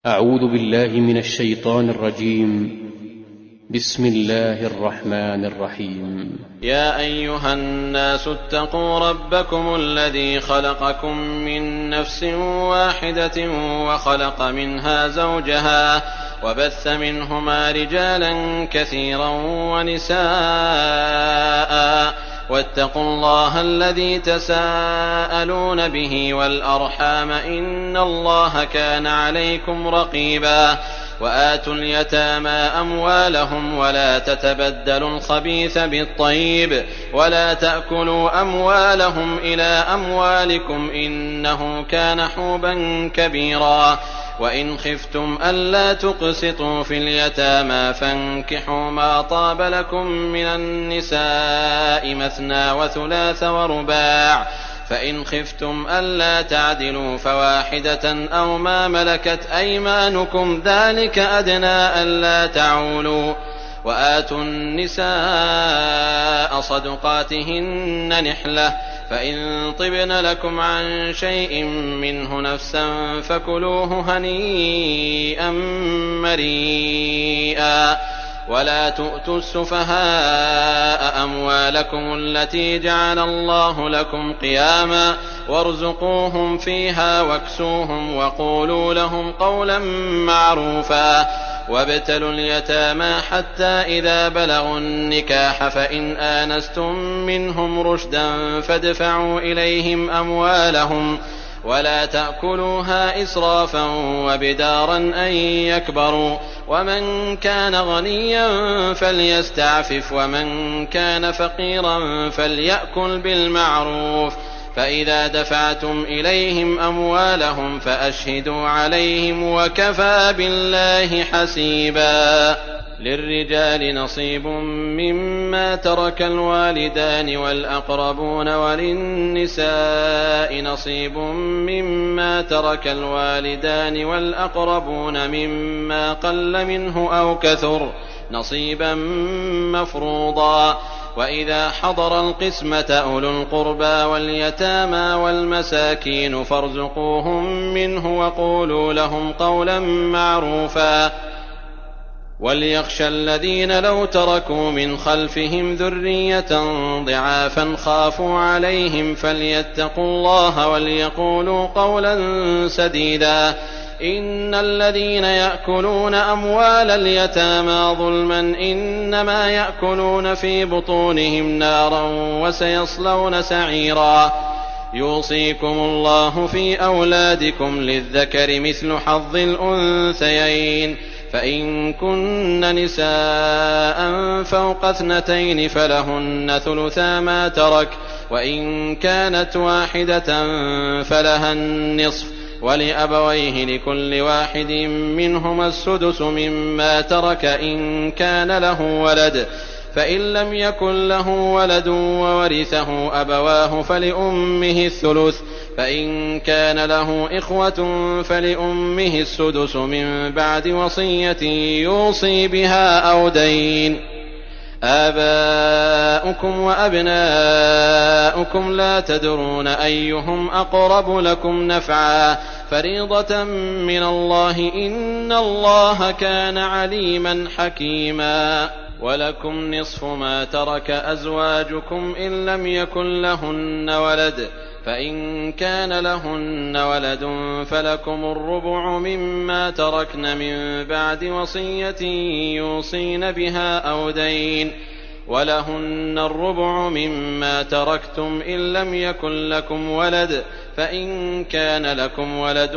أعوذ بالله من الشيطان الرجيم. بسم الله الرحمن الرحيم. يا أيها الناس اتقوا ربكم الذي خلقكم من نفس واحدة وخلق منها زوجها وبث منهما رجالا كثيرا ونساء واتقوا الله الذي تساءلون به والأرحام إن الله كان عليكم رقيبا وآتوا اليتامى أموالهم ولا تتبدلوا الخبيث بالطيب ولا تأكلوا أموالهم إلى أموالكم إنه كان حوبا كبيرا وإن خفتم ألا تقسطوا في اليتامى فانكحوا ما طاب لكم من النساء مثنى وثلاث ورباع فإن خفتم ألا تعدلوا فواحدة أو ما ملكت أيمانكم ذلك أدنى ألا تعولوا وآتوا النساء صدقاتهن نحلة فإن طبن لكم عن شيء منه نفسا فكلوه هنيئا مريئا ولا تؤتوا السفهاء أموالكم التي جعل الله لكم قياما وارزقوهم فيها واكسوهم وقولوا لهم قولا معروفا وابتلوا اليتامى حتى إذا بلغوا النكاح فإن آنستم منهم رشدا فادفعوا إليهم أموالهم ولا تأكلوها إسرافا وبدارا أن يكبروا ومن كان غنيا فليستعفف ومن كان فقيرا فليأكل بالمعروف فإذا دفعتم إليهم أموالهم فأشهدوا عليهم وكفى بالله حسيبا. للرجال نصيب مما ترك الوالدان والأقربون وللنساء نصيب مما ترك الوالدان والأقربون مما قل منه أو كثر نصيبا مفروضا وإذا حضر القسمة أولو القربى واليتامى والمساكين فارزقوهم منه وقولوا لهم قولا معروفا وليخشى الذين لو تركوا من خلفهم ذرية ضعافا خافوا عليهم فليتقوا الله وليقولوا قولا سديدا إن الذين يأكلون أموال اليتامى ظلما إنما يأكلون في بطونهم نارا وسيصلون سعيرا. يوصيكم الله في أولادكم للذكر مثل حظ الأنثيين فإن كن نساء فوق 2 فلهن ثلثا ما ترك وإن كانت واحدة فلها النصف ولأبويه لكل واحد منهما السدس مما ترك إن كان له ولد فإن لم يكن له ولد وورثه أبواه فلأمه الثلث فإن كان له إخوة فلأمه السدس من بعد وصية يوصي بها أو دين. آباؤكم وأبناؤكم لا تدرون أيهم أقرب لكم نفعا فريضة من الله إن الله كان عليما حكيما. ولكم نصف ما ترك أزواجكم إن لم يكن لهن ولد فإن كان لهن ولد فلكم الربع مما تركن من بعد وصية يوصين بها أو دين ولهن الربع مما تركتم إن لم يكن لكم ولد فإن كان لكم ولد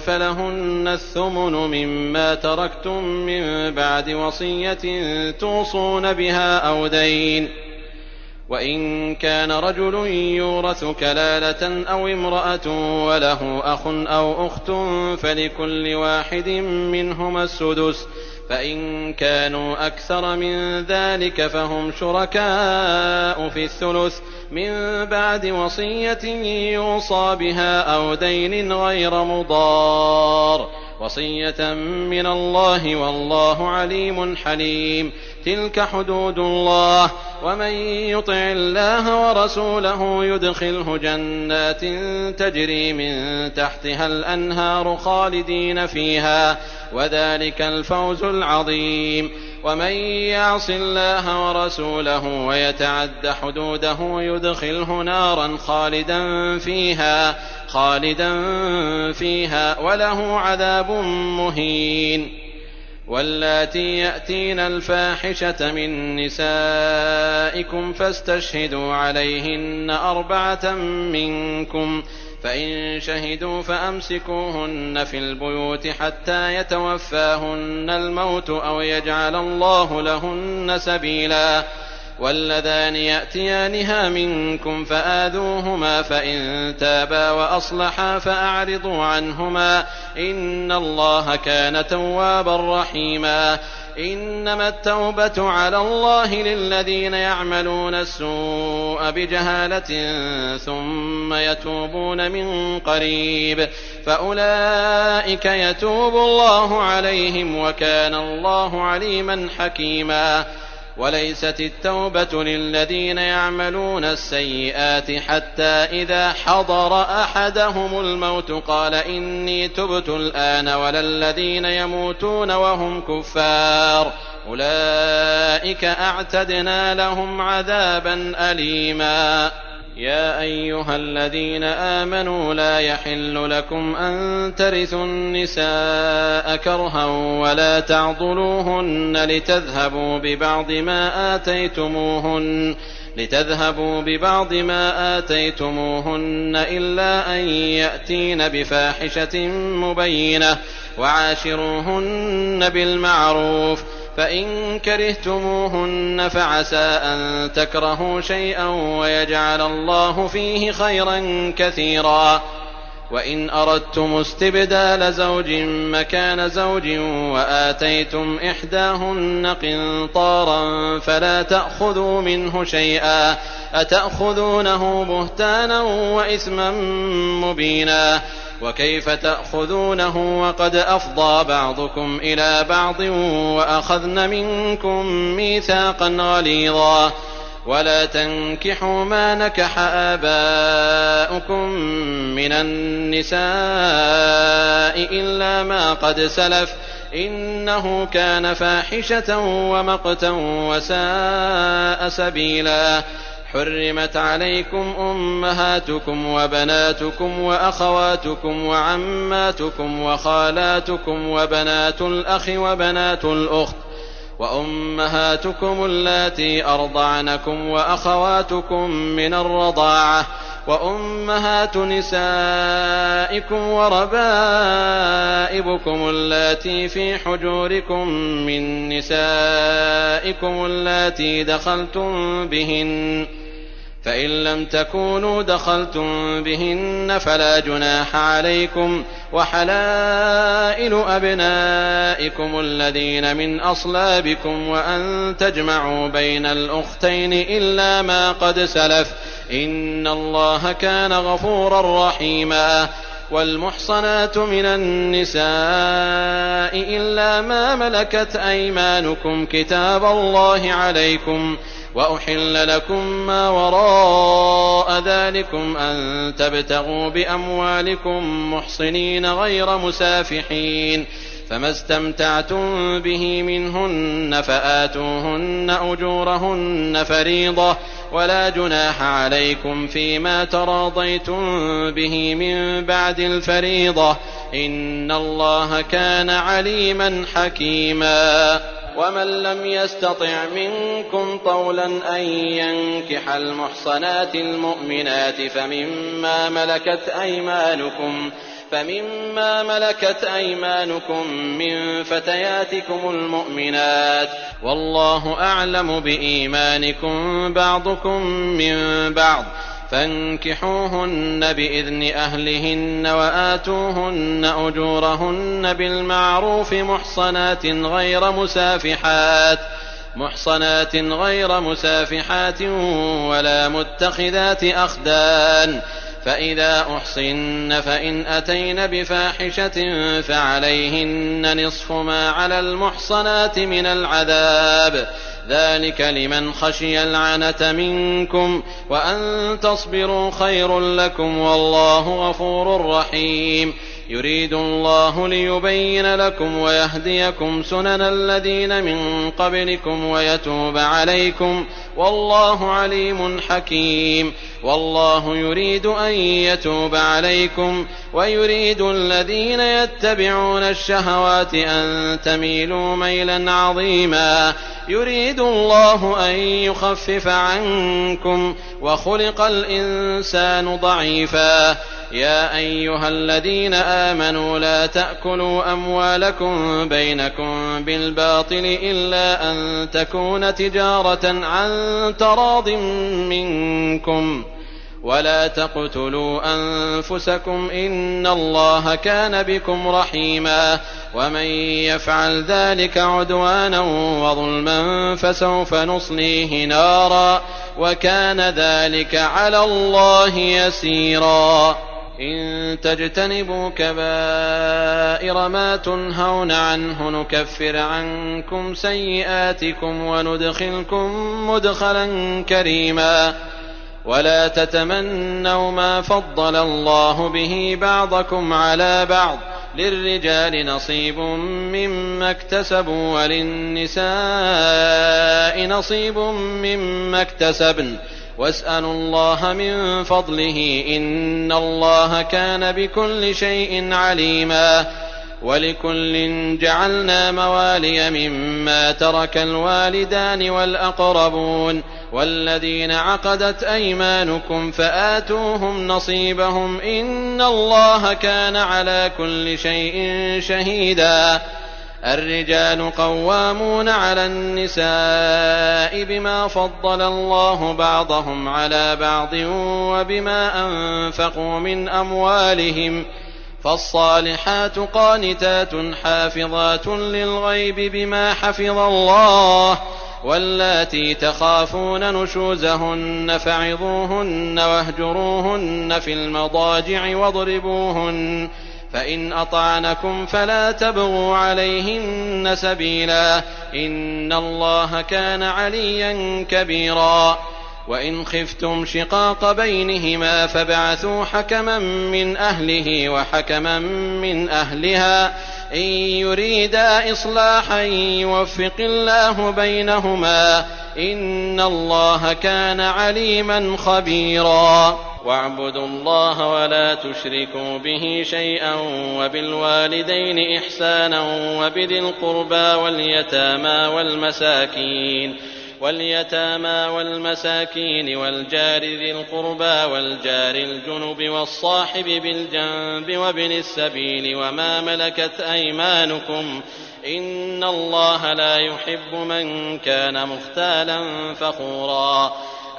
فلهن الثمن مما تركتم من بعد وصية توصون بها أو دين. وإن كان رجل يورث كلالة أو امرأة وله أخ أو أخت فلكل واحد منهما السدس فإن كانوا أكثر من ذلك فهم شركاء في الثلث من بعد وصية يوصى بها أو دين غير مضار وصية من الله والله عليم حليم. تلك حدود الله ومن يطع الله ورسوله يدخله جنات تجري من تحتها الأنهار خالدين فيها وذلك الفوز العظيم. ومن يعص الله ورسوله ويتعد حدوده يدخله نارا خالدا فيها وله عذاب مهين. واللاتي يأتين الفاحشة من نسائكم فاستشهدوا عليهن 4 منكم، فإن شهدوا فأمسكوهن في البيوت حتى يتوفاهن الموت أو يجعل الله لهن سبيلا. واللذان يأتيانها منكم فآذوهما، فإن تابا وأصلحا فأعرضوا عنهما، إن الله كان توابا رحيما. إنما التوبة على الله للذين يعملون السوء بجهالة ثم يتوبون من قريب فأولئك يتوب الله عليهم وكان الله عليما حكيما. وليست التوبة للذين يعملون السيئات حتى إذا حضر أحدهم الموت قال إني تبت الآن، ولا الذين يموتون وهم كفار أولئك أعتدنا لهم عذابا أليما. يا أيها الذين آمنوا لا يحل لكم أن ترثوا النساء كرها ولا تعضلوهن لتذهبوا ببعض ما آتيتموهن إلا أن يأتين بفاحشة مبينة، وعاشروهن بالمعروف، فإن كرهتموهن فعسى أن تكرهوا شيئا ويجعل الله فيه خيرا كثيرا. وإن أردتم استبدال زوج مكان زوج وآتيتم إحداهن قنطارا فلا تأخذوا منه شيئا، أتأخذونه بهتانا وإثما مبينا. وكيف تأخذونه وقد أفضى بعضكم إلى بعض وأخذن منكم ميثاقا غليظا. ولا تنكحوا ما نكح آباؤكم من النساء إلا ما قد سلف إنه كان فاحشة ومقتا وساء سبيلا. حرمت عليكم أمهاتكم وبناتكم وأخواتكم وعماتكم وخالاتكم وبنات الأخ وبنات الأخت وأمهاتكم اللاتي أرضعنكم وأخواتكم من الرضاعة وأمهات نسائكم وربائبكم اللاتي في حجوركم من نسائكم اللاتي دخلتم بهن، فإن لم تكونوا دخلتم بهن فلا جناح عليكم، وحلائل أبنائكم الذين من أصلابكم، وأن تجمعوا بين الأختين إلا ما قد سلف إن الله كان غفورا رحيما. والمحصنات من النساء إلا ما ملكت أيمانكم كتاب الله عليكم، وأحل لكم ما وراء ذلكم أن تبتغوا بأموالكم محصنين غير مسافحين، فما استمتعتم به منهن فآتوهن أجورهن فريضة، ولا جناح عليكم فيما تراضيتم به من بعد الفريضة إن الله كان عليما حكيما. ومن لم يستطع منكم طولا أن ينكح المحصنات المؤمنات فمما ملكت أيمانكم من فتياتكم المؤمنات، والله أعلم بإيمانكم بعضكم من بعض، فانكحوهن بإذن أهلهن وآتوهن أجورهن بالمعروف محصنات غير مسافحات ولا متخذات أخدان، فإذا أحصن فإن أتين بفاحشة فعليهن نصف ما على المحصنات من العذاب، ذلك لمن خشي العنة منكم، وأن تصبروا خير لكم والله غفور رحيم. يريد الله ليبين لكم ويهديكم سنن الذين من قبلكم ويتوب عليكم، والله عليم حكيم. والله يريد أن يتوب عليكم ويريد الذين يتبعون الشهوات أن تميلوا ميلا عظيما. يريد الله أن يخفف عنكم وخلق الإنسان ضعيفا. يا أيها الذين آمنوا لا تأكلوا أموالكم بينكم بالباطل إلا أن تكون تجارة عن تراض منكم، ولا تقتلوا أنفسكم إن الله كان بكم رحيما. ومن يفعل ذلك عدوانا وظلما فسوف نصليه نارا وكان ذلك على الله يسيرا. إن تجتنبوا كبائر ما تنهون عنه نكفر عنكم سيئاتكم وندخلكم مدخلا كريما. ولا تتمنوا ما فضل الله به بعضكم على بعض، للرجال نصيب مما اكتسبوا وللنساء نصيب مما اكتسبن، واسألوا الله من فضله إن الله كان بكل شيء عليما. ولكل جعلنا موالي مما ترك الوالدان والأقربون والذين عقدت أيمانكم فآتوهم نصيبهم إن الله كان على كل شيء شهيدا. الرجال قوامون على النساء بما فضل الله بعضهم على بعض وبما أنفقوا من أموالهم، فالصالحات قانتات حافظات للغيب بما حفظ الله. واللاتي تخافون نشوزهن فعظوهن واهجروهن في المضاجع واضربوهن، فإن أطعنكم فلا تبغوا عليهن سبيلا إن الله كان عليا كبيرا. وإن خفتم شقاق بينهما فابعثوا حكما من أهله وحكما من أهلها إن يريدا إصلاحا يوفق الله بينهما إن الله كان عليما خبيرا. واعبدوا الله ولا تشركوا به شيئا وبالوالدين إحسانا وبذي القربى واليتامى والمساكين والجار ذي القربى والجار الجنب والصاحب بالجنب وابن السبيل وما ملكت أيمانكم إن الله لا يحب من كان مختالا فخورا.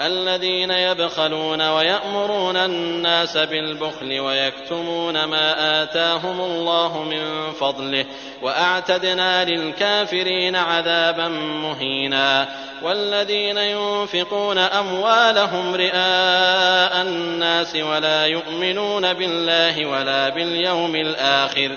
الذين يبخلون ويأمرون الناس بالبخل ويكتمون ما آتاهم الله من فضله وأعتدنا للكافرين عذابا مهينا. والذين ينفقون أموالهم رئاء الناس ولا يؤمنون بالله ولا باليوم الآخر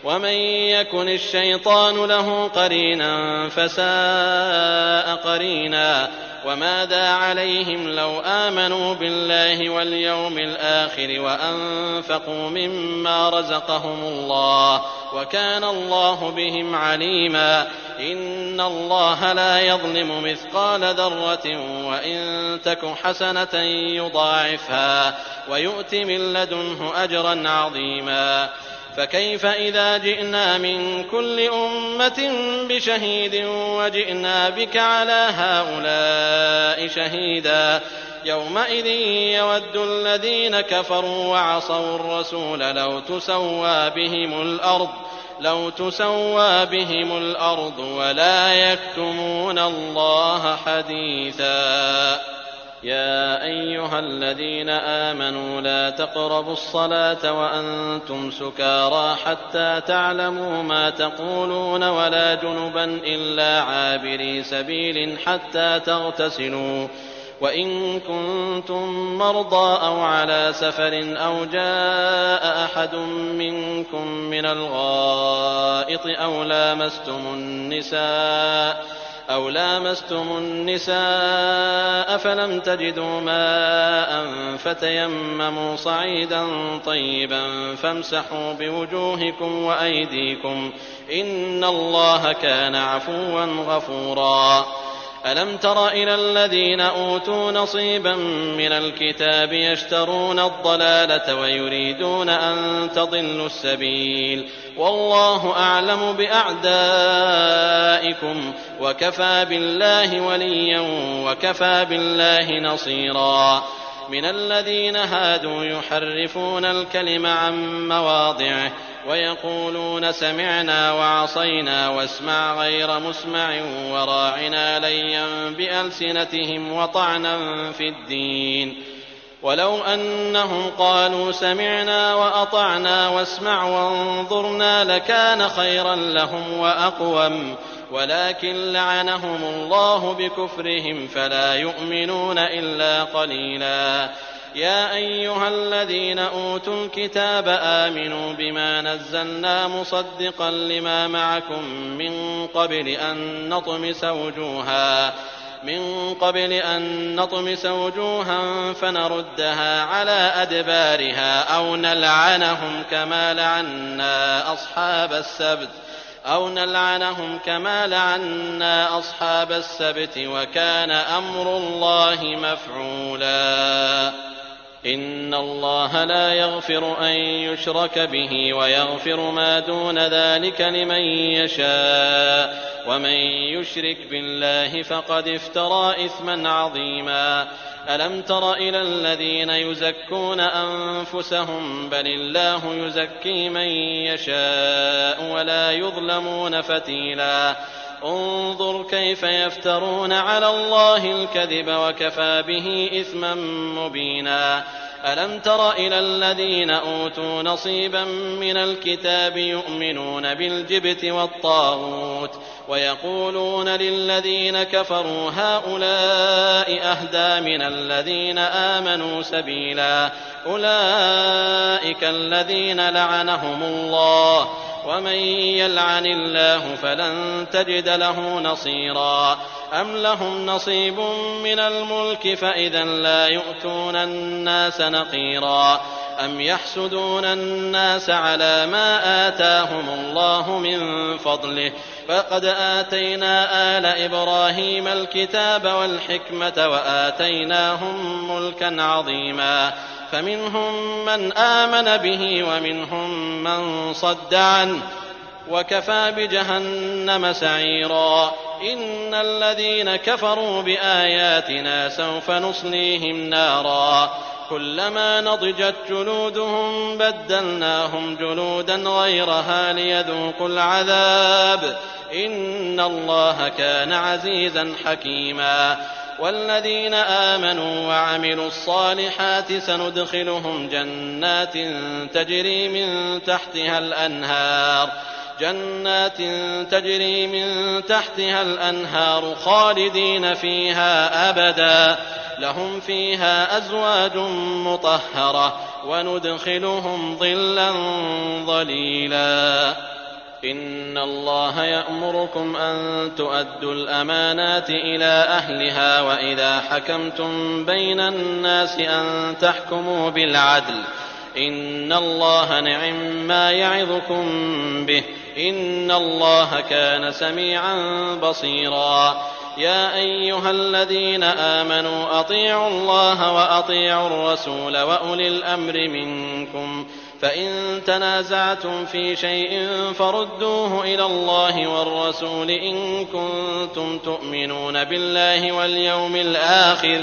ومن يكن الشيطان له قرينا فساء قرينا. وماذا عليهم لو آمنوا بالله واليوم الآخر وأنفقوا مما رزقهم الله وكان الله بهم عليما. إن الله لا يظلم مثقال ذرة وإن تك حسنة يضاعفها ويؤت من لدنه أجرا عظيما. فكيف إذا جئنا من كل أمة بشهيد وجئنا بك على هؤلاء شهيدا يومئذ يود الذين كفروا وعصوا الرسول لو تسوى بهم الأرض ولا يكتمون الله حديثا. يا أيها الذين آمنوا لا تقربوا الصلاة وأنتم سكارى حتى تعلموا ما تقولون ولا جنبا إلا عابري سبيل حتى تغتسلوا وإن كنتم مرضى أو على سفر أو جاء أحد منكم من الغائط أو لامستم النساء أو لامستم النساء فلم تجدوا ماء فتيمموا صعيدا طيبا فامسحوا بوجوهكم وأيديكم إن الله كان عفوا غفورا. ألم تر إلى الذين أوتوا نصيبا من الكتاب يشترون الضلالة ويريدون أن تضلوا السبيل والله أعلم بأعدائكم وكفى بالله وليا وكفى بالله نصيرا. من الذين هادوا يحرفون الكلم عن مواضعه ويقولون سمعنا وعصينا واسمع غير مسمع وراعنا ليا بألسنتهم وطعنا في الدين ولو أنهم قالوا سمعنا وأطعنا واسمع وانظرنا لكان خيرا لهم وأقوم ولكن لعنهم الله بكفرهم فلا يؤمنون إلا قليلا. يا أيها الذين أوتوا الكتاب آمنوا بما نزلنا مصدقا لما معكم من قبل أن نطمس وجوها فنردها على أدبارها أو نلعنهم كما لعنا أصحاب السبت وكان أمر الله مفعولا. إن الله لا يغفر أن يشرك به ويغفر ما دون ذلك لمن يشاء ومن يشرك بالله فقد افترى إثما عظيما. ألم تر إلى الذين يزكون أنفسهم بل الله يزكي من يشاء ولا يظلمون فتيلا. انظر كيف يفترون على الله الكذب وكفى به إثما مبينا. ألم تر إلى الذين أوتوا نصيبا من الكتاب يؤمنون بالجبت والطاغوت ويقولون للذين كفروا هؤلاء أهدى من الذين آمنوا سبيلا. أولئك الذين لعنهم الله ومن يلعن الله فلن تجد له نصيرا. أم لهم نصيب من الملك فإذا لا يؤتون الناس نقيرا. أم يحسدون الناس على ما آتاهم الله من فضله فقد آتينا آل إبراهيم الكتاب والحكمة وآتيناهم ملكا عظيما. فمنهم من آمن به ومنهم من صد عنه وكفى بجهنم سعيرا. إن الذين كفروا بآياتنا سوف نصليهم نارا كلما نضجت جلودهم بدلناهم جلودا غيرها ليذوقوا العذاب إن الله كان عزيزا حكيما. والذين آمنوا وعملوا الصالحات سندخلهم جنات تجري من تحتها الأنهار خالدين فيها أبدا لهم فيها أزواج مطهرة وندخلهم ظلا ظليلا. إن الله يأمركم أن تؤدوا الأمانات إلى أهلها وإذا حكمتم بين الناس أن تحكموا بالعدل إن الله نعم ما يعظكم به إن الله كان سميعا بصيرا. يا أيها الذين آمنوا أطيعوا الله وأطيعوا الرسول وأولي الأمر منكم فإن تنازعتم في شيء فردوه إلى الله والرسول إن كنتم تؤمنون بالله واليوم الآخر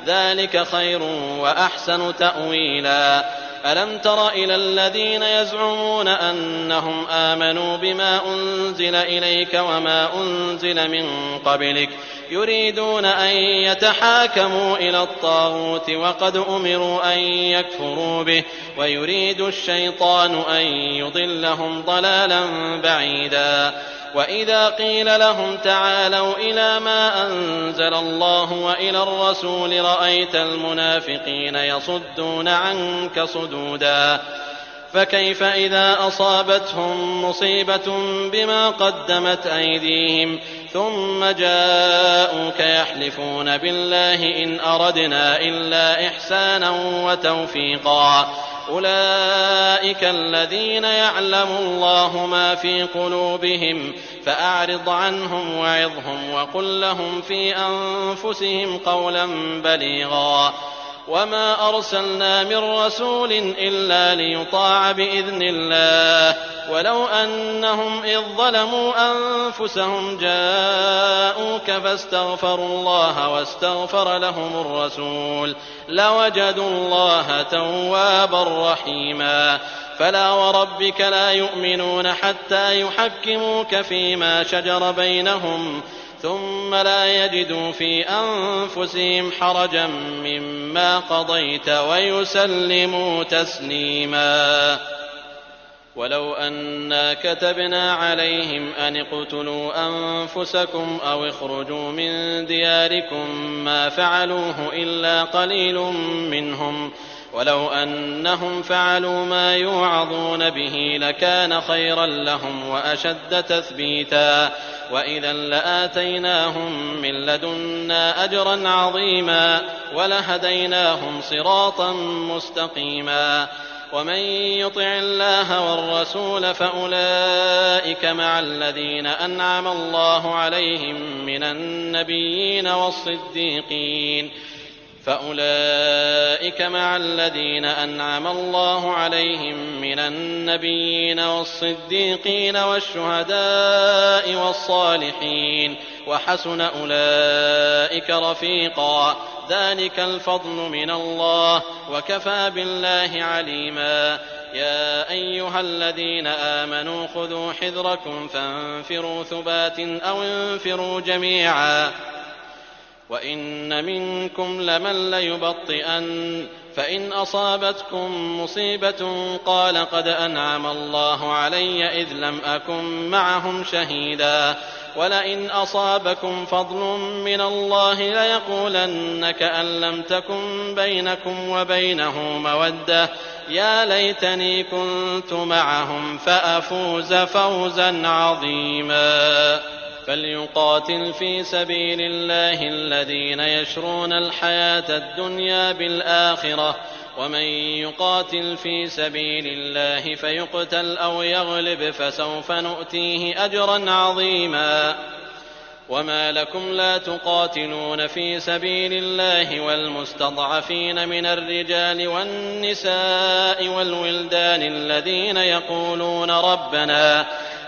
ذلك خير وأحسن تأويلا. ألم تر إلى الذين يزعمون أنهم آمنوا بما أنزل إليك وما أنزل من قبلك يريدون أن يتحاكموا إلى الطاغوت وقد أمروا أن يكفروا به ويريد الشيطان أن يضلهم ضلالا بعيدا. وإذا قيل لهم تعالوا إلى ما أنزل الله وإلى الرسول رأيت المنافقين يصدون عنك صدودا. فكيف إذا أصابتهم مصيبة بما قدمت أيديهم ثم جاءوك يحلفون بالله إن أردنا إلا إحسانا وتوفيقا أولئك الذين يعلم الله ما في قلوبهم فأعرض عنهم وعظهم وقل لهم في أنفسهم قولا بليغا وما أرسلنا من رسول إلا ليطاع بإذن الله ولو أنهم إذ ظلموا أنفسهم جاءوك فاستغفروا الله واستغفر لهم الرسول لوجدوا الله توابا رحيما فلا وربك لا يؤمنون حتى يحكموك فيما شجر بينهم ثم لا يجدوا في أنفسهم حرجا مما قضيت ويسلموا تسليما ولو أنا كتبنا عليهم أن اقتلوا أنفسكم أو اخرجوا من دياركم ما فعلوه إلا قليل منهم ولو أنهم فعلوا ما يوعظون به لكان خيرا لهم وأشد تثبيتا وإذا لآتيناهم من لدنا أجرا عظيما ولهديناهم صراطا مستقيما ومن يطع الله والرسول فأولئك مع الذين أنعم الله عليهم من النبيين والصديقين والشهداء والصالحين وحسن أولئك رفيقا ذلك الفضل من الله وكفى بالله عليما يا أيها الذين آمنوا خذوا حذركم فانفروا ثبات أو انفروا جميعا وإن منكم لمن ليبطئن فإن أصابتكم مصيبة قال قد أنعم الله علي إذ لم أكن معهم شهيدا ولئن أصابكم فضل من الله ليقولن كأن لم تكن بينكم وبينه مودة يا ليتني كنت معهم فأفوز فوزا عظيما فليقاتل في سبيل الله الذين يشرون الحياة الدنيا بالآخرة ومن يقاتل في سبيل الله فيقتل أو يغلب فسوف نؤتيه أجرا عظيما وما لكم لا تقاتلون في سبيل الله والمستضعفين من الرجال والنساء والولدان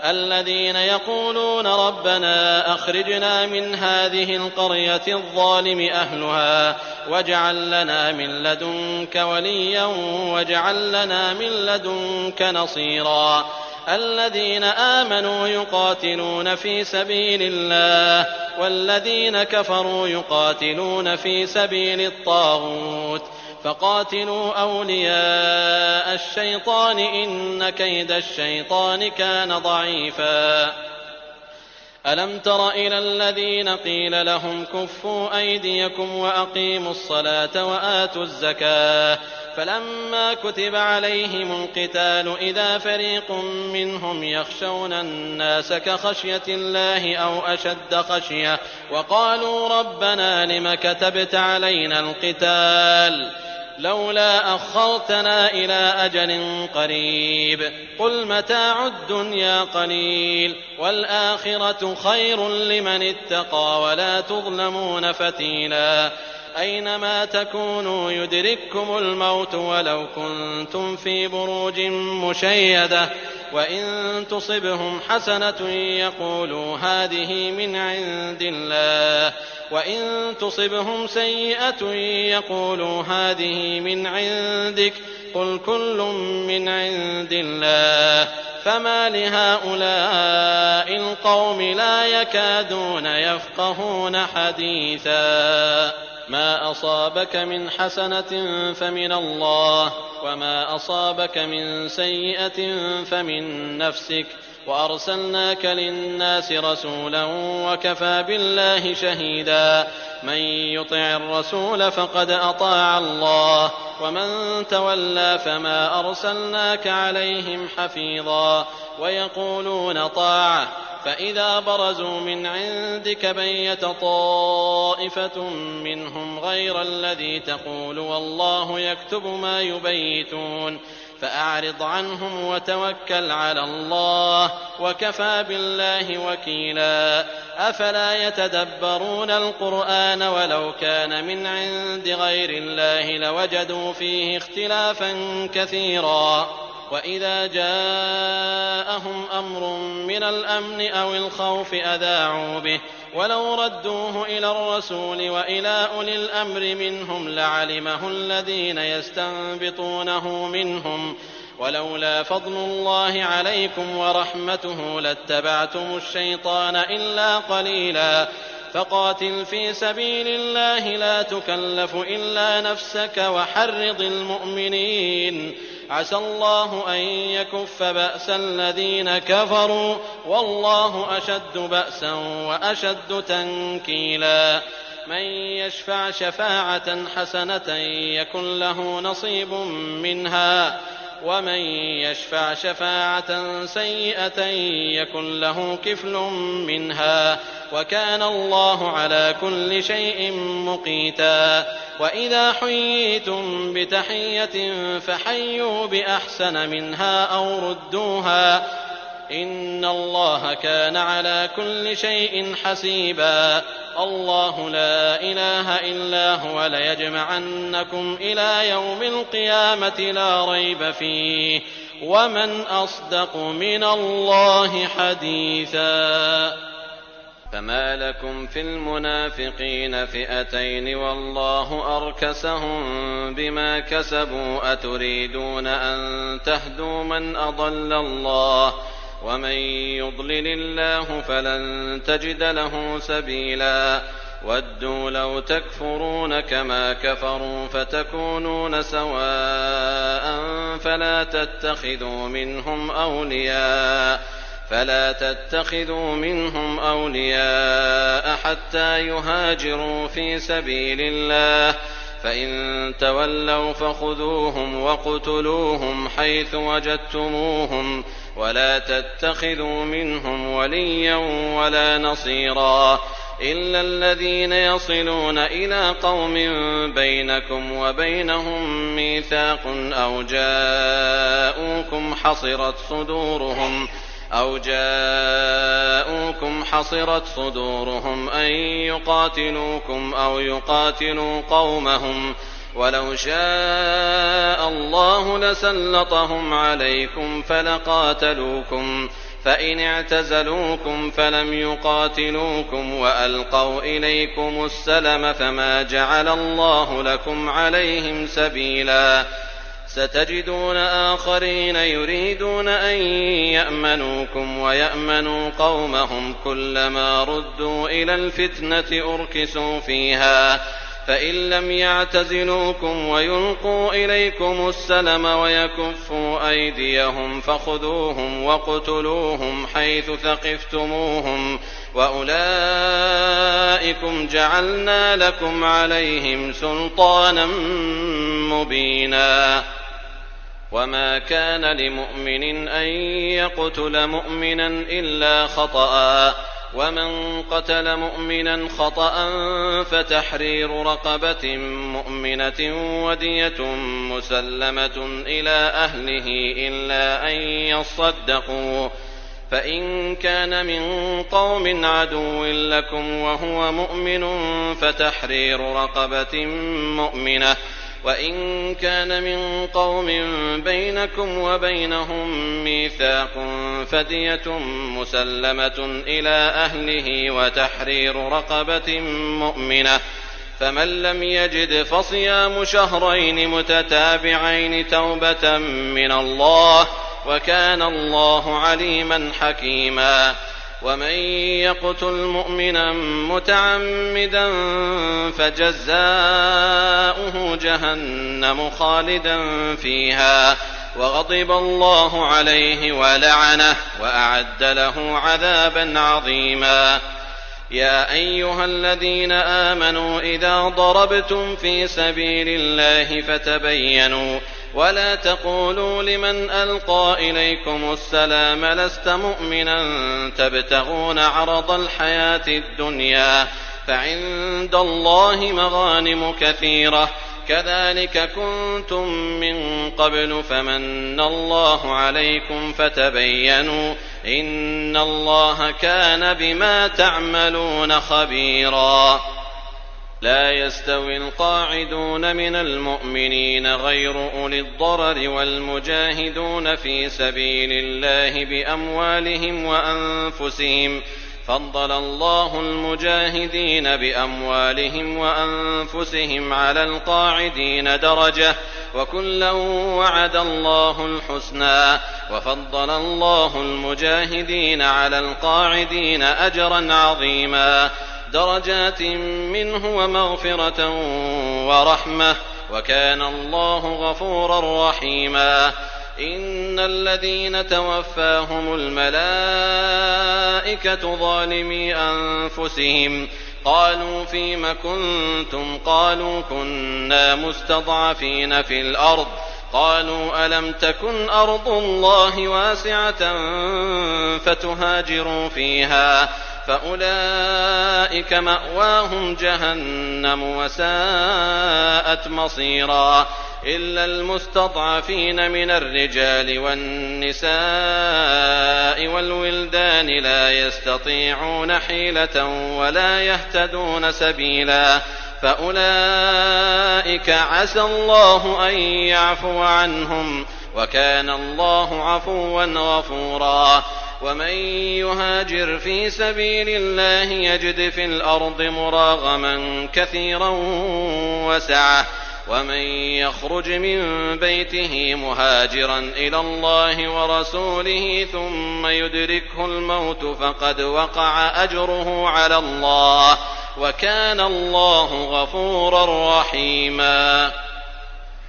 الذين يقولون ربنا أخرجنا من هذه القرية الظالم أهلها واجعل لنا من لدنك وليا واجعل لنا من لدنك نصيرا الذين آمنوا يقاتلون في سبيل الله والذين كفروا يقاتلون في سبيل الطاغوت فقاتلوا أولياء الشيطان إن كيد الشيطان كان ضعيفا ألم تر إلى الذين قيل لهم كفوا أيديكم وأقيموا الصلاة وآتوا الزكاة فلما كتب عليهم القتال إذا فريق منهم يخشون الناس كخشية الله أو أشد خشية وقالوا ربنا لم كتبت علينا القتال لولا أخرتنا إلى أجل قريب قل متاع الدنيا قليل والآخرة خير لمن اتقى ولا تظلمون فتيلا أينما تكونوا يدرككم الموت ولو كنتم في بروج مشيدة وإن تصبهم حسنة يقولوا هذه من عند الله وإن تصبهم سيئة يقولوا هذه من عندك قل كل من عند الله فما لهؤلاء القوم لا يكادون يفقهون حديثا ما أصابك من حسنة فمن الله وما أصابك من سيئة فمن نفسك وأرسلناك للناس رسولا وكفى بالله شهيدا من يطع الرسول فقد أطاع الله ومن تولى فما أرسلناك عليهم حفيظا ويقولون طاعة فإذا برزوا من عندك بيت طائفة منهم غير الذي تقول والله يكتب ما يبيتون فأعرض عنهم وتوكل على الله وكفى بالله وكيلا. أفلا يتدبرون القرآن ولو كان من عند غير الله لوجدوا فيه اختلافا كثيرا. وإذا جاءهم أمر من الأمن أو الخوف أذاعوا به ولو ردوه إلى الرسول وإلى أولي الأمر منهم لعلمه الذين يستنبطونه منهم ولولا فضل الله عليكم ورحمته لاتبعتم الشيطان إلا قليلا. فقاتل في سبيل الله لا تكلف إلا نفسك وحرض المؤمنين عسى الله أن يكف بأس الذين كفروا والله أشد بأسا وأشد تنكيلا. من يشفع شفاعة حسنة يكن له نصيب منها ومن يشفع شفاعة سيئة يكن له كفل منها وكان الله على كل شيء مقيتا. وإذا حييتم بتحية فحيوا بأحسن منها أو ردوها إن الله كان على كل شيء حسيبا. الله لا إله إلا هو ليجمعنكم إلى يوم القيامة لا ريب فيه ومن أصدق من الله حديثا. فما لكم في المنافقين فئتين والله أركسهم بما كسبوا أتريدون أن تهدوا من أضل الله ومن يضلل الله فلن تجد له سبيلا. ودوا لو تكفرون كما كفروا فتكونون سواء فلا تتخذوا منهم أولياء حتى يهاجروا في سبيل الله فإن تولوا فخذوهم وقتلوهم حيث وجدتموهم ولا تتخذوا منهم وليا ولا نصيرا إلا الذين يصلون إلى قوم بينكم وبينهم ميثاق أو جاءوكم حصرت صدورهم أن يقاتلوكم أو يقاتلوا قومهم ولو شاء الله لسلطهم عليكم فلقاتلوكم فإن اعتزلوكم فلم يقاتلوكم وألقوا إليكم السلم فما جعل الله لكم عليهم سبيلا. ستجدون آخرين يريدون أن يأمنوكم ويأمنوا قومهم كلما ردوا إلى الفتنة أركسوا فيها فإن لم يعتزلوكم ويلقوا إليكم السلم ويكفوا أيديهم فخذوهم وقتلوهم حيث ثقفتموهم وأولئكم جعلنا لكم عليهم سلطانا مبينا. وما كان لمؤمن أن يقتل مؤمنا إلا خطأ ومن قتل مؤمنا خطأ فتحرير رقبة مؤمنة ودية مسلمة إلى أهله إلا أن يصدقوا فإن كان من قوم عدو لكم وهو مؤمن فتحرير رقبة مؤمنة وإن كان من قوم بينكم وبينهم ميثاق فدية مسلمة إلى أهله وتحرير رقبة مؤمنة فمن لم يجد فصيام شهرين متتابعين توبة من الله وكان الله عليما حكيما. ومن يقتل مؤمنا متعمدا فجزاؤه جهنم خالدا فيها وغضب الله عليه ولعنه وأعد له عذابا عظيما. يا أيها الذين آمنوا إذا ضربتم في سبيل الله ولا تقولوا لمن ألقى إليكم السلام لست مؤمنا تبتغون عرض الحياة الدنيا فعند الله مغانم كثيرة كذلك كنتم من قبل فمن الله عليكم فتبينوا إن الله كان بما تعملون خبيرا. لا يستوي القاعدون من المؤمنين غير أولي الضرر والمجاهدون في سبيل الله بأموالهم وأنفسهم فضل الله المجاهدين بأموالهم وأنفسهم على القاعدين درجة وكلا وعد الله الحسنى وفضل الله المجاهدين على القاعدين أجرا عظيما درجات منه ومغفرة ورحمة وكان الله غفورا رحيما. إن الذين توفاهم الملائكة ظالمي أنفسهم قالوا فيم كنتم قالوا كنا مستضعفين في الأرض قالوا ألم تكن أرض الله واسعة فتهاجروا فيها فأولئك مأواهم جهنم وساءت مصيرا إلا المستضعفين من الرجال والنساء والولدان لا يستطيعون حيلة ولا يهتدون سبيلا فأولئك عسى الله أن يعفو عنهم وكان الله عفوا غفورا. ومن يهاجر في سبيل الله يجد في الأرض مراغما كثيرا وسعة ومن يخرج من بيته مهاجرا إلى الله ورسوله ثم يدركه الموت فقد وقع أجره على الله وكان الله غفورا رحيما.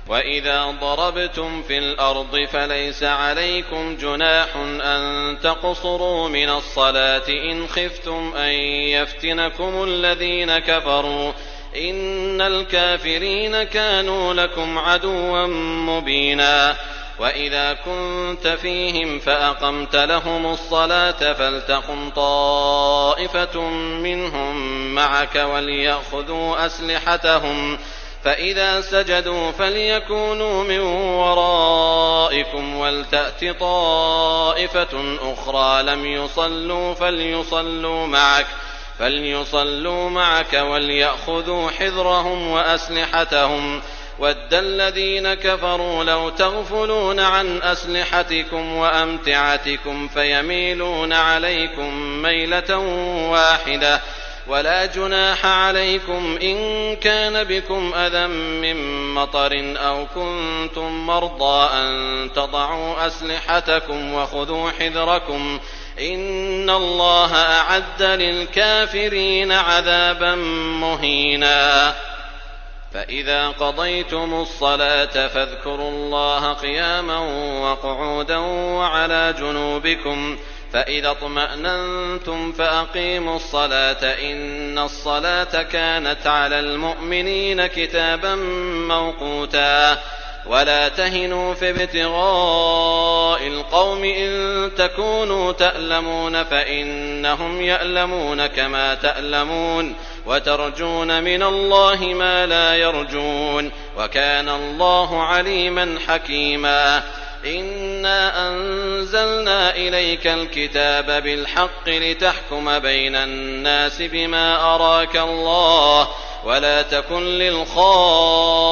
وإذا ضربتم في الأرض فليس عليكم جناح أن تقصروا من الصلاة إن خفتم أن يفتنكم الذين كفروا إن الكافرين كانوا لكم عدوا مبينا. وإذا كنت فيهم فأقمت لهم الصلاة فلتقم طائفة منهم معك وليأخذوا أسلحتهم فإذا سجدوا فليكونوا من ورائكم ولتأت طائفة أخرى لم يصلوا فليصلوا معك وليأخذوا حذرهم وأسلحتهم ود الذين كفروا لو تغفلون عن أسلحتكم وأمتعتكم فيميلون عليكم ميلة واحدة ولا جناح عليكم إن كان بكم أذى من مطر أو كنتم مرضى أن تضعوا أسلحتكم وخذوا حذركم إن الله أعد للكافرين عذابا مهينا. فإذا قضيتم الصلاة فاذكروا الله قياما وقعودا وعلى جنوبكم فإذا اطمأننتم فأقيموا الصلاة إن الصلاة كانت على المؤمنين كتابا موقوتا. ولا تهنوا في ابتغاء القوم إن تكونوا تألمون فإنهم يألمون كما تألمون وترجون من الله ما لا يرجون وكان الله عليما حكيما. إنا أنزلنا إليك الكتاب بالحق لتحكم بين الناس بما أراك الله ولا تكن للخائنين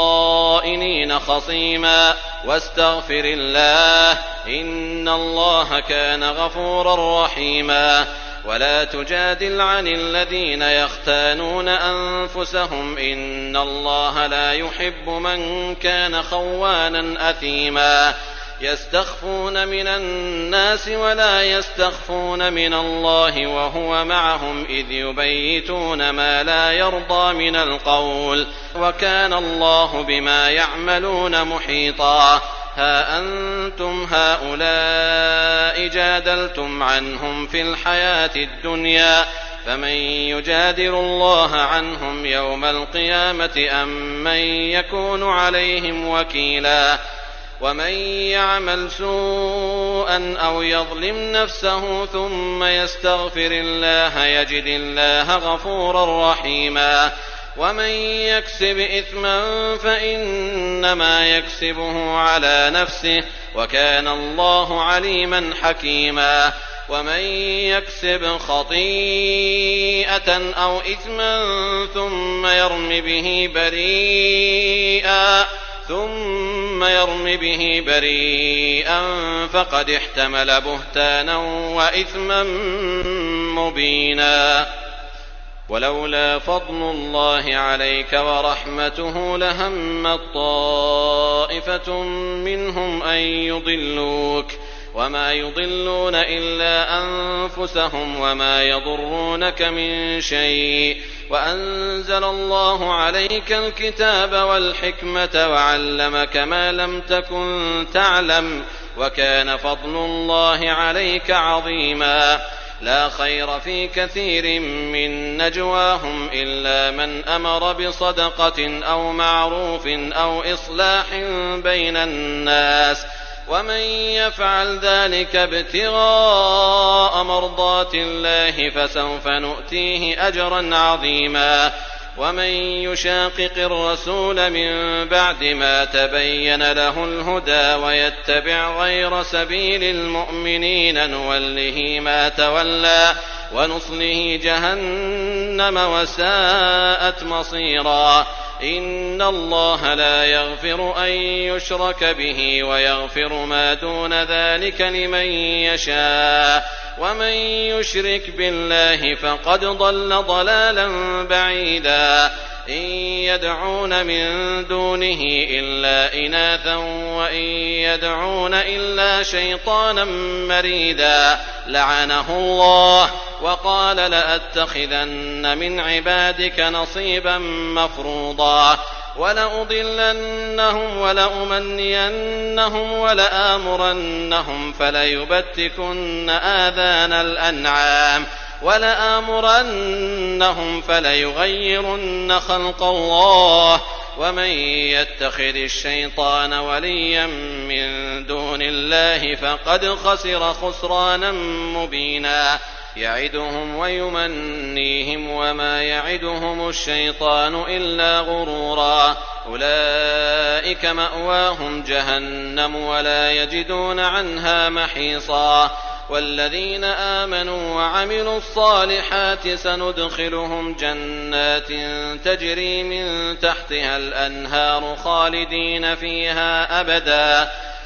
خصيما واستغفر الله إن الله كان غفورا رحيما. ولا تجادل عن الذين يختانون أنفسهم إن الله لا يحب من كان خوانا أثيما. يستخفون من الناس ولا يستخفون من الله وهو معهم إذ يبيتون ما لا يرضى من القول وكان الله بما يعملون محيطا. ها أنتم هؤلاء جادلتم عنهم في الحياة الدنيا فمن يجادل الله عنهم يوم القيامة أم من يكون عليهم وكيلا. ومن يعمل سوءا أو يظلم نفسه ثم يستغفر الله يجد الله غفورا رحيما ومن يكسب إثما فإنما يكسبه على نفسه وكان الله عليما حكيما ومن يكسب خطيئة أو إثما ثم يرم به بريئا فقد احتمل بهتانا وإثما مبينا ولولا فضل الله عليك ورحمته لهمت طائفة منهم أن يضلوك وما يضلون إلا أنفسهم وما يضرونك من شيء وأنزل الله عليك الكتاب والحكمة وعلمك ما لم تكن تعلم وكان فضل الله عليك عظيما لا خير في كثير من نجواهم إلا من أمر بصدقة أو معروف أو إصلاح بين الناس ومن يفعل ذلك ابتغاء مرضات الله فسوف نؤتيه أجرا عظيما ومن يشاقق الرسول من بعد ما تبين له الهدى ويتبع غير سبيل المؤمنين نوله ما تولى ونصله جهنم وساءت مصيرا إن الله لا يغفر أن يشرك به ويغفر ما دون ذلك لمن يشاء ومن يشرك بالله فقد ضل ضلالا بعيدا إن يدعون من دونه إلا إناثا وإن يدعون إلا شيطانا مريدا لعنه الله وقال لأتخذن من عبادك نصيبا مفروضا ولأضلنهم ولأمنينهم ولآمرنهم فليبتكن آذان الأنعام ولآمرنهم فليغيرن خلق الله ومن يتخذ الشيطان وليا من دون الله فقد خسر خسرانا مبينا يعدهم ويمنيهم وما يعدهم الشيطان إلا غرورا أولئك مأواهم جهنم ولا يجدون عنها محيصا والذين آمنوا وعملوا الصالحات سندخلهم جنات تجري من تحتها الأنهار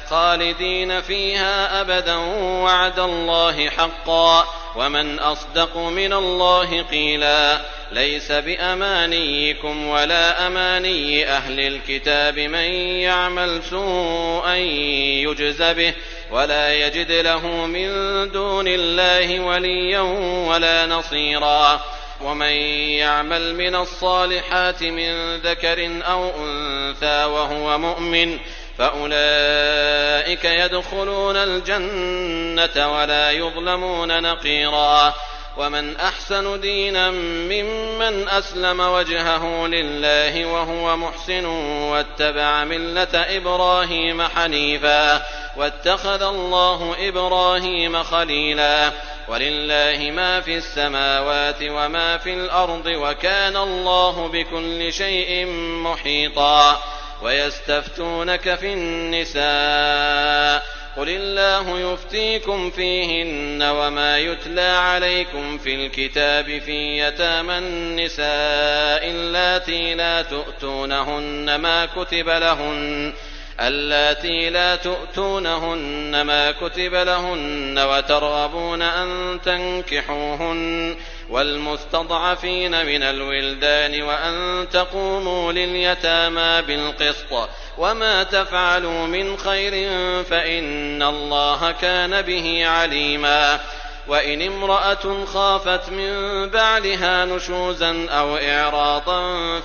خالدين فيها أبدا وعد الله حقا ومن أصدق من الله قيلا ليس بأمانيكم ولا أماني أهل الكتاب من يعمل سوءا يجز به ولا يجد له من دون الله وليا ولا نصيرا ومن يعمل من الصالحات من ذكر أو أنثى وهو مؤمن فأولئك يدخلون الجنة ولا يظلمون نقيرا ومن أحسن دينا ممن أسلم وجهه لله وهو محسن واتبع ملة إبراهيم حنيفا واتخذ الله إبراهيم خليلا ولله ما في السماوات وما في الأرض وكان الله بكل شيء محيطا ويستفتونك في النساء قل الله يفتيكم فيهن وما يتلى عليكم في الكتاب في يتامى النساء اللاتي لا تؤتونهن ما كتب لهن وترغبون أن تنكحوهن والمستضعفين من الولدان وأن تقوموا لليتامى بالقسط وما تفعلوا من خير فإن الله كان به عليما وإن امرأة خافت من بعلها نشوزا أو إعراضا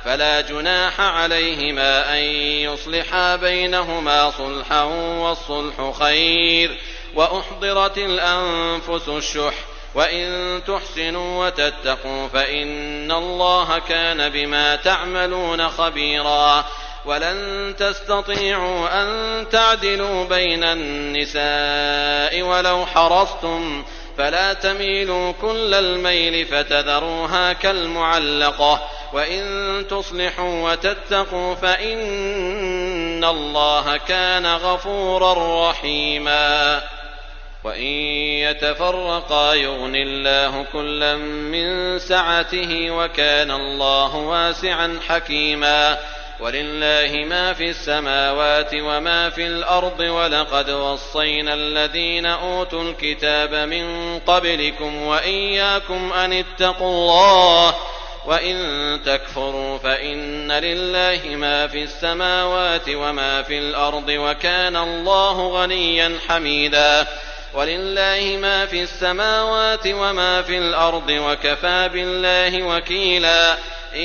فلا جناح عليهما أن يصلحا بينهما صلحا والصلح خير وأحضرت الأنفس الشح وإن تحسنوا وتتقوا فإن الله كان بما تعملون خبيرا ولن تستطيعوا أن تعدلوا بين النساء ولو حرصتم فلا تميلوا كل الميل فتذروها كالمعلقة وإن تصلحوا وتتقوا فإن الله كان غفورا رحيما وإن يتفرقا يغن الله كلا من سعته وكان الله واسعا حكيما ولله ما في السماوات وما في الأرض ولقد وصينا الذين أوتوا الكتاب من قبلكم وإياكم أن اتقوا الله وإن تكفروا فإن لله ما في السماوات وما في الأرض وكان الله غنيا حميدا ولله ما في السماوات وما في الأرض وكفى بالله وكيلا إن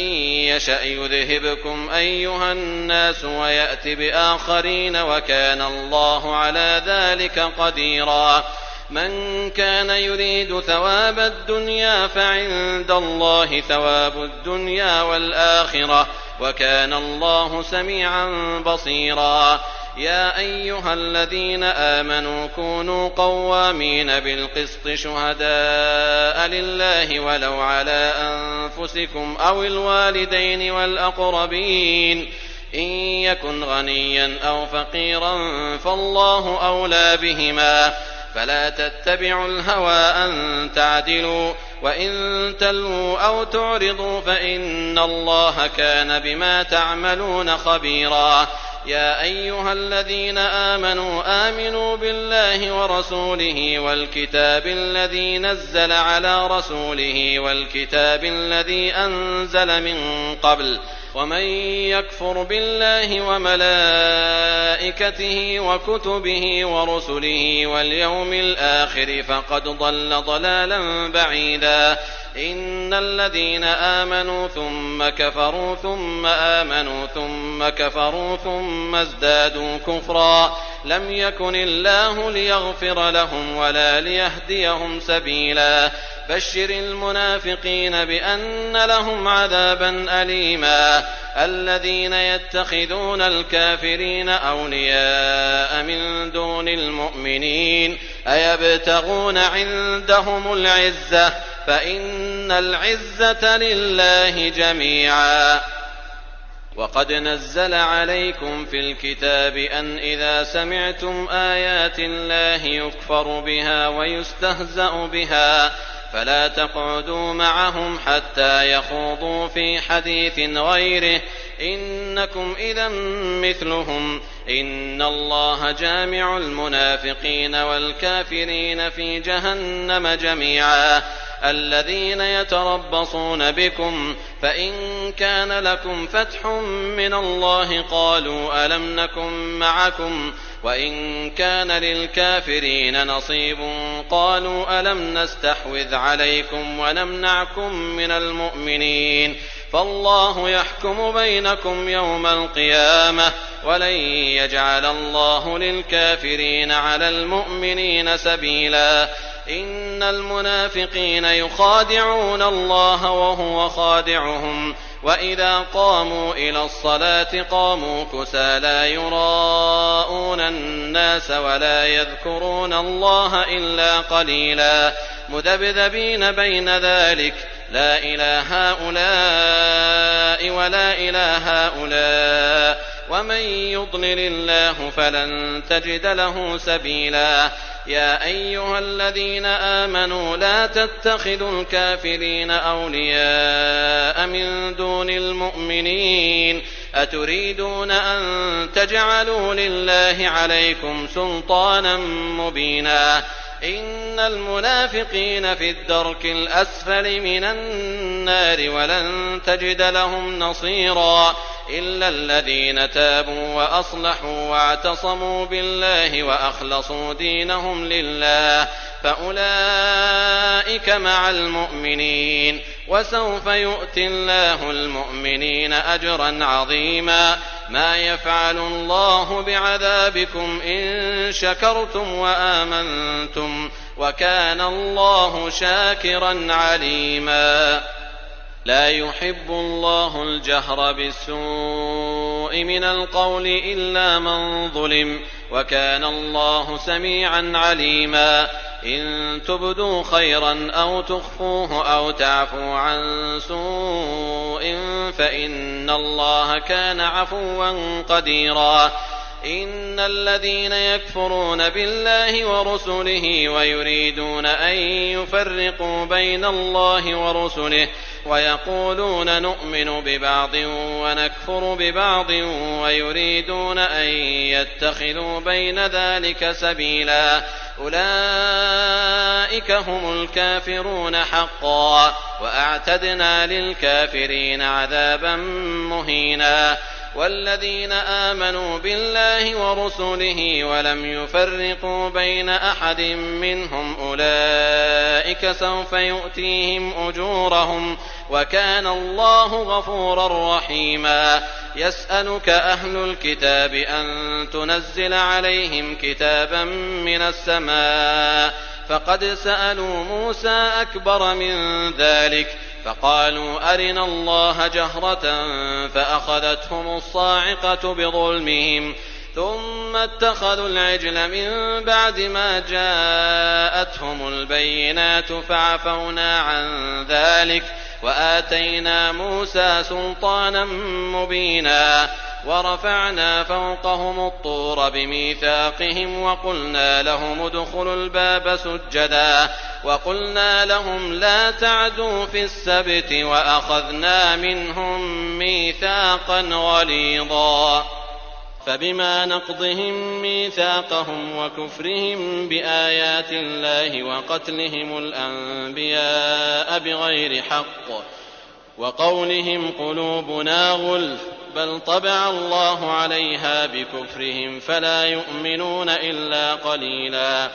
يشأ يذهبكم أيها الناس ويأت بآخرين وكان الله على ذلك قديرا من كان يريد ثواب الدنيا فعند الله ثواب الدنيا والآخرة وكان الله سميعا بصيرا يا أيها الذين آمنوا كونوا قوامين بالقسط شهداء لله ولو على أنفسكم أو الوالدين والأقربين إن يكن غنيا أو فقيرا فالله أولى بهما فلا تتبعوا الهوى أن تعدلوا وإن تلووا أو تعرضوا فإن الله كان بما تعملون خبيرا يا أيها الذين آمنوا بالله ورسوله والكتاب الذي نزل على رسوله والكتاب الذي أنزل من قبل ومن يكفر بالله وملائكته وكتبه ورسله واليوم الآخر فقد ضل ضلالا بعيدا إن الذين آمنوا ثم كفروا ثم آمنوا ثم كفروا ثم ازدادوا كفرا لم يكن الله ليغفر لهم ولا ليهديهم سبيلا بشر المنافقين بأن لهم عذابا أليما الذين يتخذون الكافرين أولياء من دون المؤمنين أيبتغون عندهم العزة فإن العزة لله جميعا وقد نزل عليكم في الكتاب أن إذا سمعتم آيات الله يكفر بها ويستهزأ بها فلا تقعدوا معهم حتى يخوضوا في حديث غيره إنكم إذا مثلهم إن الله جامع المنافقين والكافرين في جهنم جميعا الذين يتربصون بكم فإن كان لكم فتح من الله قالوا ألم نكن معكم وإن كان للكافرين نصيب قالوا ألم نستحوذ عليكم ونمنعكم من المؤمنين فالله يحكم بينكم يوم القيامة ولن يجعل الله للكافرين على المؤمنين سبيلا إن المنافقين يخادعون الله وهو خادعهم وإذا قاموا إلى الصلاة قاموا كسالى يراءون الناس ولا يذكرون الله إلا قليلا مذبذبين بين ذلك لا إله هؤلاء ولا إله هؤلاء ومن يضلل الله فلن تجد له سبيلا يا أيها الذين آمنوا لا تتخذوا الكافرين أولياء من دون المؤمنين أتريدون أن تجعلوا لله عليكم سلطانا مبينا إن المنافقين في الدرك الأسفل من النار ولن تجد لهم نصيرا إلا الذين تابوا وأصلحوا واعتصموا بالله وأخلصوا دينهم لله فأولئك مع المؤمنين وسوف يؤتي الله المؤمنين أجرا عظيما ما يفعل الله بعذابكم إن شكرتم وآمنتم وكان الله شاكرا عليما لا يحب الله الجهر بالسوء السوء من القول إلا من ظلم، وكان الله سميعا عليما. إن تبدوا خيرا أو تخفوه أو تعفوا عن سوء فإن الله كان عفوا قديرا. إن الذين يكفرون بالله ورسله ويريدون أن يفرقوا بين الله ورسله ويقولون نؤمن ببعض ونكفر ببعض ويريدون أن يتخذوا بين ذلك سبيلا، أولئك هم الكافرون حقا، وأعتدنا للكافرين عذابا مهينا. والذين آمنوا بالله ورسله ولم يفرقوا بين أحد منهم أولئك سوف يؤتيهم أجورهم، وكان الله غفورا رحيما. يسألك أهل الكتاب أن تنزل عليهم كتابا من السماء، فقد سألوا موسى أكبر من ذلك فقالوا أرنا الله جهرة فأخذتهم الصاعقة بظلمهم، ثم اتخذوا العجل من بعد ما جاءتهم البينات فعفونا عن ذلك وآتينا موسى سلطانا مبينا. ورفعنا فوقهم الطور بميثاقهم وقلنا لهم ادخلوا الباب سجدا وقلنا لهم لا تعدوا في السبت وأخذنا منهم ميثاقا غليظا. فبما نقضهم ميثاقهم وكفرهم بآيات الله وقتلهم الأنبياء بغير حق وقولهم قلوبنا غلف بل طبع الله عليها بكفرهم فلا يؤمنون إلا قليلا.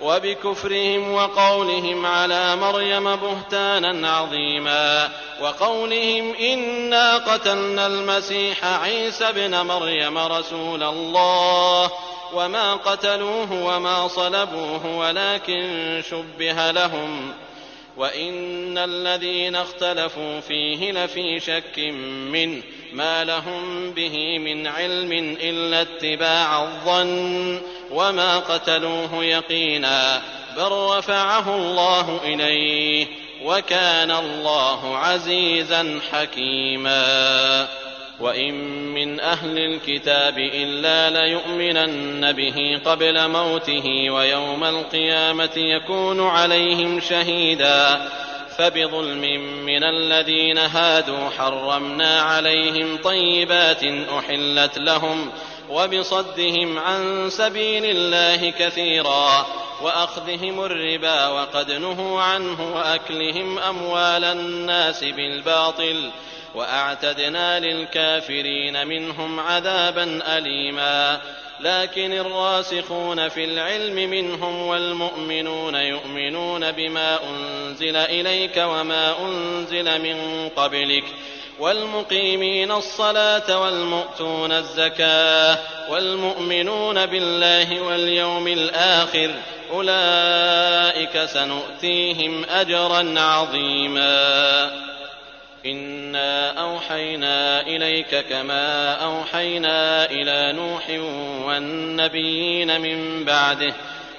وبكفرهم وقولهم على مريم بهتانا عظيما وقولهم إنا قتلنا المسيح عيسى ابن مريم رسول الله وما قتلوه وما صلبوه ولكن شبه لهم وإن الذين اختلفوا فيه لفي شك منه ما لهم به من علم إلا اتباع الظن وما قتلوه يقينا بل رفعه الله إليه وكان الله عزيزا حكيما. وإن من أهل الكتاب إلا ليؤمنن به قبل موته ويوم القيامة يكون عليهم شهيدا. فبظلم من الذين هادوا حرمنا عليهم طيبات أحلت لهم وبصدهم عن سبيل الله كثيرا وأخذهم الربا وقد نهوا عنه وأكلهم أموال الناس بالباطل وأعتدنا للكافرين منهم عذابا أليما. لكن الراسخون في العلم منهم والمؤمنون يؤمنون بما أنزل إليك وما أنزل من قبلك والمقيمين الصلاة والمؤتون الزكاة والمؤمنون بالله واليوم الآخر أولئك سنؤتيهم أجرا عظيما. إنا أوحينا إليك كما أوحينا إلى نوح والنبيين من بعده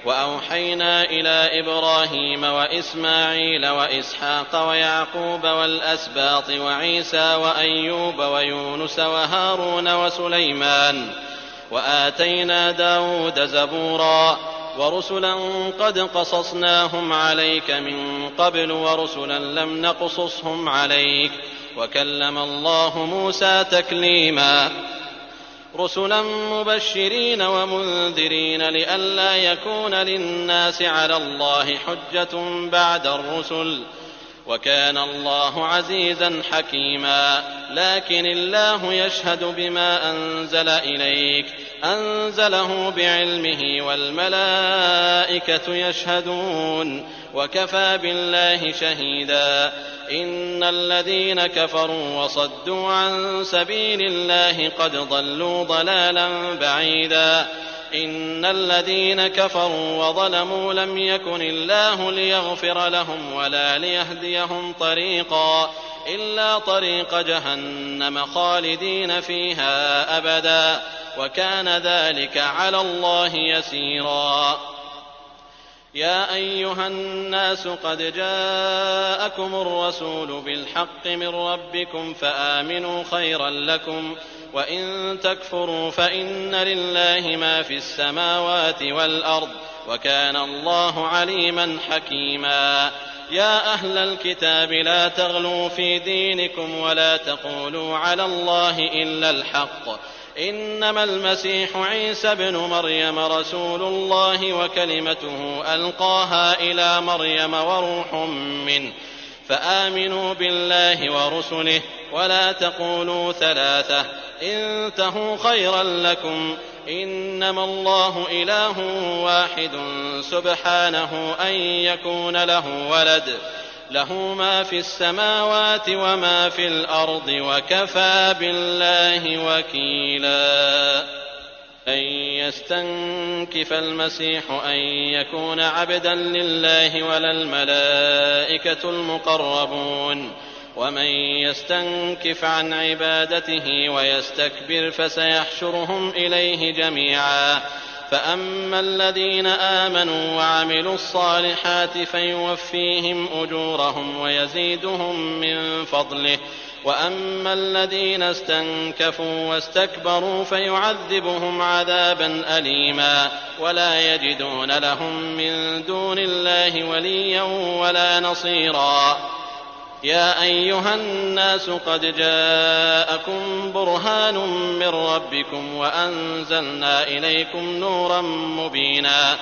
وأوحينا إلى إبراهيم وإسماعيل وإسحاق ويعقوب والأسباط وعيسى وأيوب ويونس وهارون وسليمان وآتينا داود زبورا ورسلا قد قصصناهم عليك من قبل ورسلا لم نقصصهم عليك وكلم الله موسى تكليما. رسلا مبشرين ومنذرين لئلا يكون للناس على الله حجة بعد الرسل وكان الله عزيزا حكيما. لكن الله يشهد بما أنزل إليك أنزله بعلمه والملائكة يشهدون وكفى بالله شهيدا. إن الذين كفروا وصدوا عن سبيل الله قد ضلوا ضلالا بعيدا. إن الذين كفروا وظلموا لم يكن الله ليغفر لهم ولا ليهديهم طريقا. إلا طريق جهنم خالدين فيها أبدا وكان ذلك على الله يسيرا. يا أيها الناس قد جاءكم الرسول بالحق من ربكم فآمنوا خيرا لكم وإن تكفروا فإن لله ما في السماوات والأرض وكان الله عليما حكيما. يا أهل الكتاب لا تغلوا في دينكم ولا تقولوا على الله إلا الحق إنما المسيح عيسى ابن مريم رسول الله وكلمته ألقاها إلى مريم وروح منه فآمنوا بالله ورسله ولا تقولوا ثلاثة انتهوا خيرا لكم إنما الله إله واحد سبحانه أن يكون له ولد له ما في السماوات وما في الأرض وكفى بالله وكيلا. أن يستنكف المسيح أن يكون عبدا لله ولا الملائكة المقربون ومن يستنكف عن عبادته ويستكبر فسيحشرهم إليه جميعا. فأما الذين آمنوا وعملوا الصالحات فيوفيهم أجورهم ويزيدهم من فضله وأما الذين استنكفوا واستكبروا فيعذبهم عذابا أليما ولا يجدون لهم من دون الله وليا ولا نصيرا. يا أيها الناس قد جاءكم برهان من ربكم وأنزلنا إليكم نورا مبينا.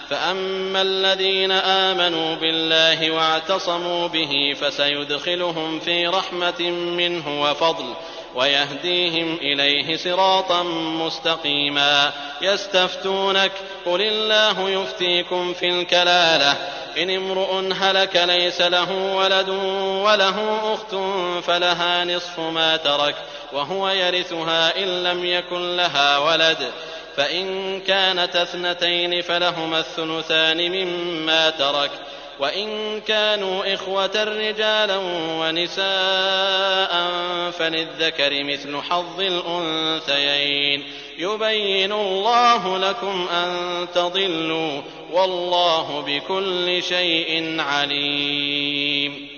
فأما الذين آمنوا بالله واعتصموا به فسيدخلهم في رحمة منه وفضل ويهديهم إليه صراطا مستقيما. يستفتونك قل الله يفتيكم في الكلالة إن امرؤ هلك ليس له ولد وله أخت فلها نصف ما ترك وهو يرثها إن لم يكن لها ولد فإن كانت اثنتين فلهما الثلثان مما ترك وإن كانوا إخوة رجالا ونساء فللذكر مثل حظ الأنثيين يبين الله لكم أن تضلوا والله بكل شيء عليم.